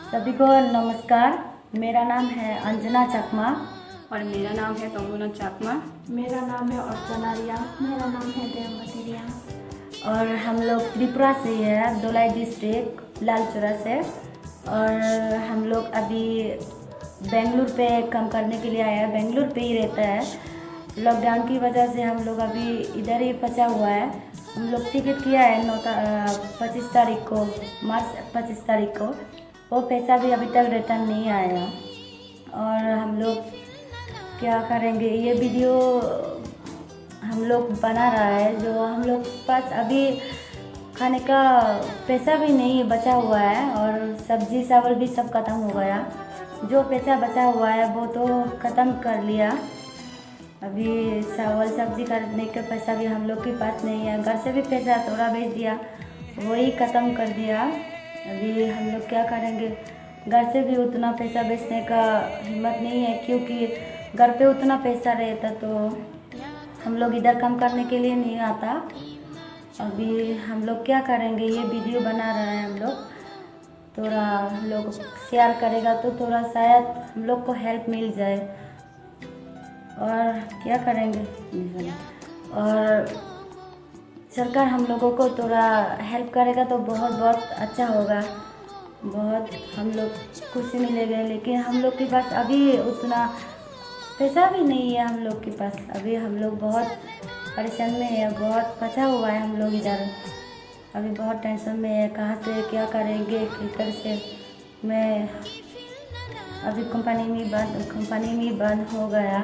सभी को नमस्कार। मेरा नाम है अंजना चकमा। और मेरा नाम है कंगना चकमा। मेरा नाम है अर्चना रिया। मेरा नाम है देवमती रिया। और हम लोग त्रिपुरा से है, धोलाई डिस्ट्रिक्ट लालचौरा से। और हम लोग अभी बेंगलुरु पे काम करने के लिए आए हैं। बेंगलुरु पे ही रहता है। लॉकडाउन की वजह से हम लोग अभी इधर ही फंसा हुआ है। हम लोग टिकट किया है 25 तारीख को, मार्च 25 तारीख को। वो पैसा भी अभी तक रिटर्न नहीं आया। और हम लोग क्या करेंगे, ये वीडियो हम लोग बना रहा है। जो हम लोग पास अभी खाने का पैसा भी नहीं बचा हुआ है और सब्जी चावल भी सब ख़त्म हो गया। जो पैसा बचा हुआ है वो तो ख़त्म कर लिया। अभी चावल सब्जी खरीदने का पैसा भी हम लोग के पास नहीं है। घर से भी पैसा थोड़ा भेज दिया, वही ख़त्म कर दिया। अभी हम लोग क्या करेंगे, घर से भी उतना पैसा बेचने का हिम्मत नहीं है, क्योंकि घर पे उतना पैसा रहता तो हम लोग इधर काम करने के लिए नहीं आता। अभी हम लोग क्या करेंगे, ये वीडियो बना रहे हैं हम लोग। थोड़ा हम लोग शेयर करेगा तो थोड़ा शायद हम लोग को हेल्प मिल जाए। और क्या करेंगे, और सरकार हम लोगों को थोड़ा हेल्प करेगा तो बहुत बहुत अच्छा होगा। बहुत हम लोग खुशी मिलेगा। लेकिन हम लोग के पास अभी उतना पैसा भी नहीं है हम लोग के पास। अभी हम लोग बहुत परेशान में है, बहुत फंसा हुआ है हम लोग इधर। अभी बहुत टेंशन में है, कहाँ से क्या करेंगे, किधर से। मैं अभी कंपनी में बंद हो गया,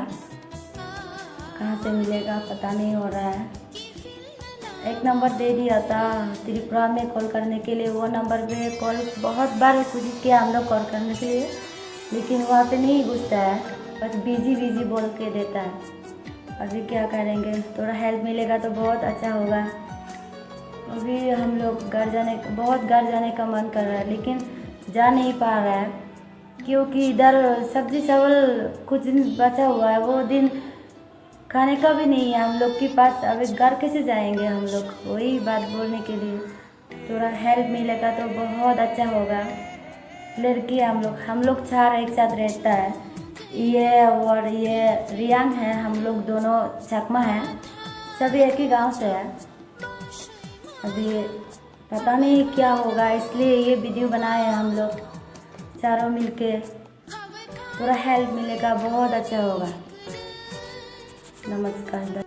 कहाँ से मिलेगा पता नहीं हो रहा है। एक नंबर दे दिया था त्रिपुरा में कॉल करने के लिए। वो नंबर पे कॉल बहुत बार कोशिश किया हम लोग कॉल करने के लिए, लेकिन वहाँ पे नहीं घुसता है, बस बिजी बोल के देता है। अभी क्या करेंगे, थोड़ा हेल्प मिलेगा तो बहुत अच्छा होगा। अभी हम लोग बहुत घर जाने का मन कर रहा है, लेकिन जा नहीं पा रहा है, क्योंकि इधर सब्जी चावल कुछ दिन बचा हुआ है, वो दिन खाने का भी नहीं है हम लोग के पास। अभी घर कैसे जाएंगे हम लोग, वही बात बोलने के लिए। थोड़ा हेल्प मिलेगा तो बहुत अच्छा होगा। लड़की हम लोग चार एक साथ रहता है। ये और ये रियांग है, हम लोग दोनों चकमा हैं, सभी एक ही गांव से है। अभी पता नहीं क्या होगा, इसलिए ये वीडियो बनाए हैं हम लोग चारों मिलके। थोड़ा हेल्प मिलेगा बहुत अच्छा होगा। नमस्कार।